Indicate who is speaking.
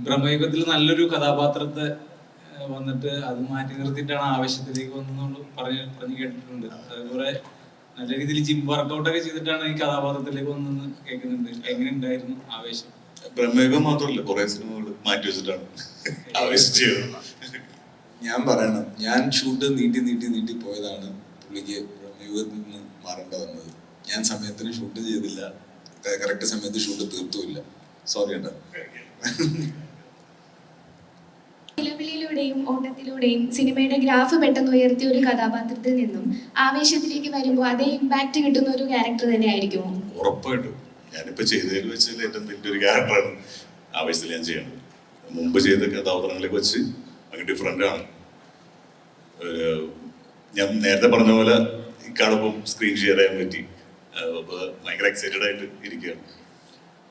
Speaker 1: ബ്രഹ്മയുഗത്തിൽ നല്ലൊരു കഥാപാത്രത്തെ വന്നിട്ട് അത് മാറ്റി നിർത്തിയിട്ടാണ് ആവേശത്തിലേക്ക് വന്നതുകൊണ്ട് പറഞ്ഞു കേട്ടിട്ടുണ്ട്. അതുപോലെ നല്ല രീതിയിൽ ജിം വർക്കൗട്ടൊക്കെ ചെയ്തിട്ടാണ് ഈ കഥാപാത്രത്തിലേക്ക് വന്നെന്ന് കേൾക്കുന്നുണ്ട്. എങ്ങനെ ഉണ്ടായിരുന്നു ആവേശം?
Speaker 2: ബ്രഹ്മയുഗം മാത്രമല്ല, കുറെ സിനിമകൾ മാറ്റി വെച്ചിട്ടാണ് ആവേശം ചെയ്തത്.
Speaker 3: ഞാൻ പറയണം, ഞാൻ ഷൂട്ട് നീട്ടി പോയതാണ് പുള്ളിക്ക് ബ്രഹ്മയുഗത്തിൽ നിന്ന് മാറേണ്ട വന്നത്. ഞാൻ സമയത്തിന് ഷൂട്ട് ചെയ്തില്ല, കറക്റ്റ് സമയത്ത് ഷൂട്ട് തീർത്തുമില്ല. സോറി ഏട്ടാ.
Speaker 4: നിലവിളിയിലൂടെയും ഓട്ടത്തിലൂടെയും സിനിമയുടെ ഗ്രാഫ് പെട്ടെന്ന് ഉയർത്തിയ ഒരു കഥാപാത്രത്തിൽ നിന്നും ആവേശത്തിലേക്ക് വരുമ്പോൾ അതേ ഇമ്പാക്ട് കിട്ടുന്ന ഒരു ക്യാരക്ടർ തന്നെ ആയിരിക്കുമോ?
Speaker 2: ഉറപ്പായിട്ടും. ഞാനിപ്പോ ചെയ്തതിൽ വെച്ചാൽ ഏറ്റവും വലിയൊരു ക്യാരക്ടറാണ് ആവേശത്തിൽ ഞാൻ ചെയ്യണത്. മുമ്പ് ചെയ്ത കഥാപാത്രങ്ങളെ വെച്ച് അങ്ങ് ഡിഫറെന്റ് ആണ്. ഞാൻ നേരത്തെ പറഞ്ഞ പോലെ ഇക്കാടൊപ്പം സ്ക്രീൻ ഷെയർ ചെയ്യാൻ പറ്റി. അപ്പൊ ഭയങ്കര എക്സൈറ്റഡ് ആയിട്ട് ഇരിക്കുകയാണ്.